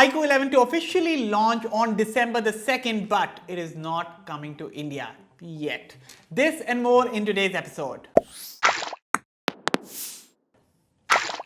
iQOO 11 to officially launch on December the 2nd, but it is not coming to India yet. This and more in today's episode.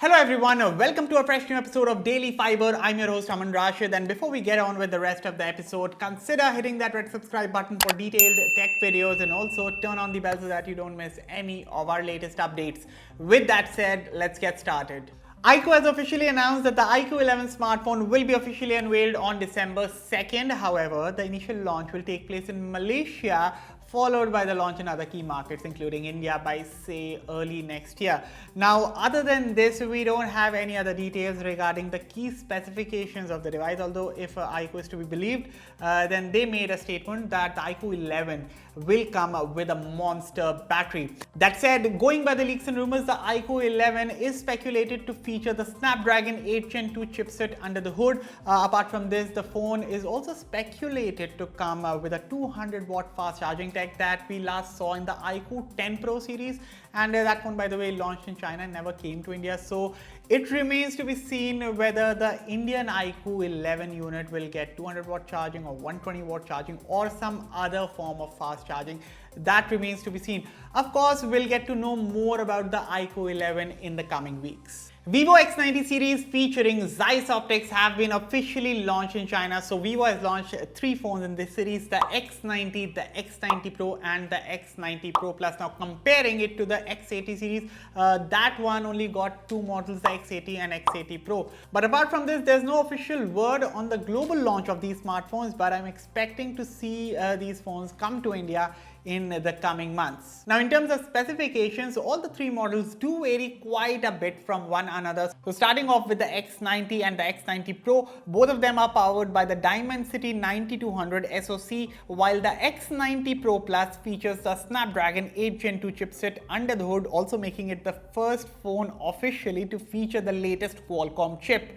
Hello everyone, welcome to a fresh new episode of Daily Fiber. I'm your host Aman Rashid, and before we get on with the rest of the episode, consider hitting that red subscribe button for detailed tech videos and also turn on the bell so that you don't miss any of our latest updates. With that said, let's get started. iQOO has officially announced that the iQOO 11 smartphone will be officially unveiled on December 2nd. However, the initial launch will take place in Malaysia, followed by the launch in other key markets including India by say early next year. Now, other than this, we don't have any other details regarding the key specifications of the device, although if iQOO is to be believed, then they made a statement that the iQOO 11 will come with a monster battery. That said, going by the leaks and rumors, the iQOO 11 is speculated to feature the Snapdragon 8 Gen 2 chipset under the hood. Apart from this, the phone is also speculated to come with a 200-watt fast charging tech that we last saw in the iQOO 10 Pro series, and that phone, by the way, launched in China and never came to India. So it remains to be seen whether the Indian iQOO 11 unit will get 200-watt charging or 120-watt charging or some other form of fast charging. That remains to be seen. Of course, we'll get to know more about the iQOO 11 in the coming weeks. Vivo X90 series featuring Zeiss optics have been officially launched in China. So Vivo has launched 3 phones in this series: the X90, the X90 Pro and the X90 Pro Plus. Now comparing it to the X80 series, that one only got 2 models, the X80 and X80 Pro. But apart from this, there's no official word on the global launch of these smartphones, but I'm expecting to see these phones come to India in the coming months. Now, in terms of specifications, all the 3 models do vary quite a bit from one another. So starting off with the X90 and the X90 Pro, both of them are powered by the Dimensity 9200 SoC, while the X90 Pro Plus features the Snapdragon 8 Gen 2 chipset under the hood, also making it the first phone officially to feature the latest Qualcomm chip.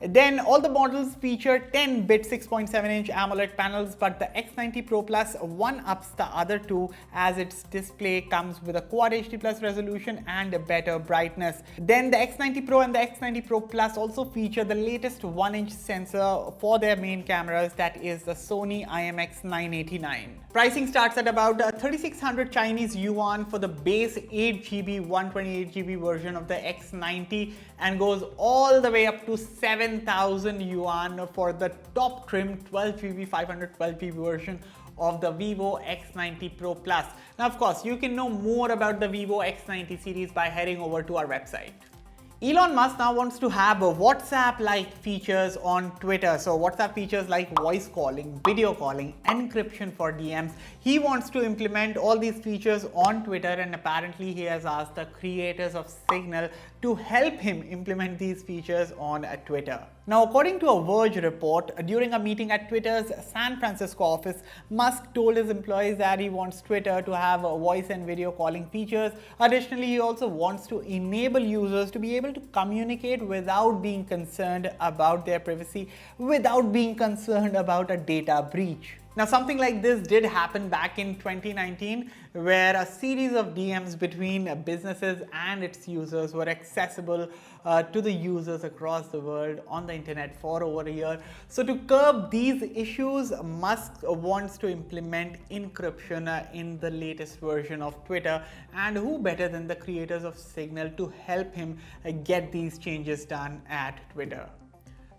Then all the models feature 10-bit 6.7-inch AMOLED panels, but the X90 Pro Plus one-ups the other two as its display comes with a Quad HD Plus resolution and a better brightness. Then the X90 Pro and the X90 Pro Plus also feature the latest 1-inch sensor for their main cameras, that is the Sony IMX989. Pricing starts at about 3600 Chinese yuan for the base 8GB 128GB version of the X90 and goes all the way up to 7,000 yuan for the top trim 12GB 512GB version of the Vivo X90 Pro Plus. Now, of course, you can know more about the Vivo X90 series by heading over to our website. Elon Musk now wants to have WhatsApp-like features on Twitter. So WhatsApp features like voice calling, video calling, encryption for DMs. He wants to implement all these features on Twitter, and apparently he has asked the creators of Signal to help him implement these features on Twitter. Now, according to a Verge report, during a meeting at Twitter's San Francisco office, Musk told his employees that he wants Twitter to have voice and video calling features. Additionally, he also wants to enable users to be able to communicate without being concerned about their privacy, without being concerned about a data breach. Now, something like this did happen back in 2019, where a series of DMs between businesses and its users were accessible to the users across the world on the internet for over a year. So to curb these issues, Musk wants to implement encryption in the latest version of Twitter, and who better than the creators of Signal to help him get these changes done at Twitter.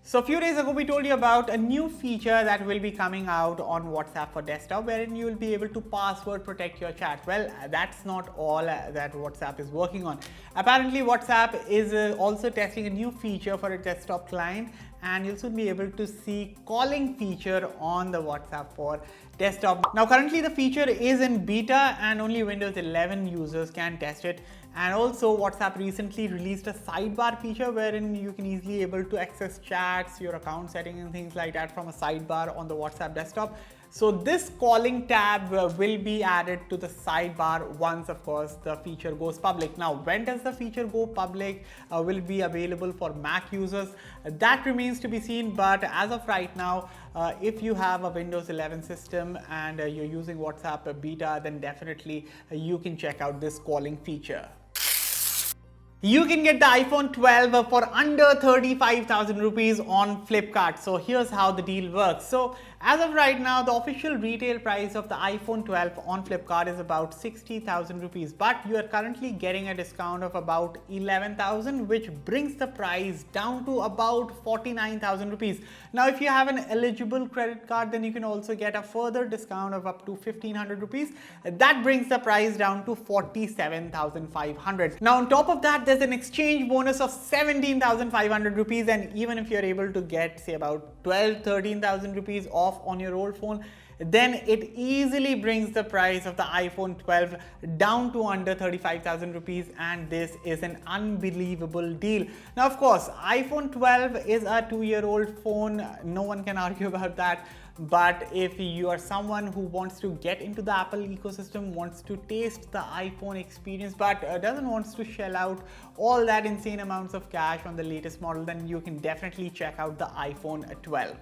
So a few days ago, we told you about a new feature that will be coming out on WhatsApp for desktop, wherein you will be able to password protect your chat. Well, that's not all that WhatsApp is working on. Apparently, WhatsApp is also testing a new feature for a desktop client, and you'll soon be able to see calling feature on the WhatsApp for desktop. Now, currently the feature is in beta and only Windows 11 users can test it. And also, WhatsApp recently released a sidebar feature wherein you can easily able to access chats, your account settings and things like that from a sidebar on the WhatsApp desktop. So this calling tab will be added to the sidebar once, of course, the feature goes public. Now, when does the feature go public? Will it be available for Mac users? That remains to be seen, but as of right now, if you have a Windows 11 system and you're using WhatsApp beta, then definitely you can check out this calling feature. You can get the iPhone 12 for under 35,000 rupees on Flipkart. So here's how the deal works. So as of right now, the official retail price of the iPhone 12 on Flipkart is about 60,000 rupees, but you are currently getting a discount of about 11,000, which brings the price down to about 49,000 rupees. Now, if you have an eligible credit card, then you can also get a further discount of up to 1,500 rupees. That brings the price down to 47,500. Now, on top of that, there's an exchange bonus of 17,500 rupees, and even if you're able to get, say, about 13,000 rupees off on your old phone, then it easily brings the price of the iPhone 12 down to under 35,000 rupees, and this is an unbelievable deal. Now, of course, iPhone 12 is a 2-year-old phone, no one can argue about that. But if you are someone who wants to get into the Apple ecosystem, wants to taste the iPhone experience, but doesn't want to shell out all that insane amounts of cash on the latest model, then you can definitely check out the iPhone 12.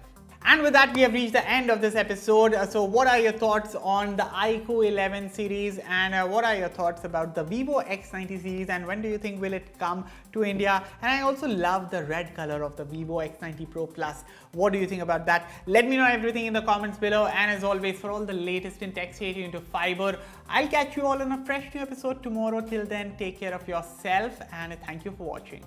And with that, we have reached the end of this episode. So what are your thoughts on the iQOO 11 series, and what are your thoughts about the Vivo X90 series, and when do you think will it come to India? And I also love the red color of the Vivo X90 Pro Plus. What do you think about that? Let me know everything in the comments below, and as always, for all the latest in tech, stay tuned to Fiiber. I'll catch you all in a fresh new episode tomorrow. Till then, take care of yourself, and thank you for watching.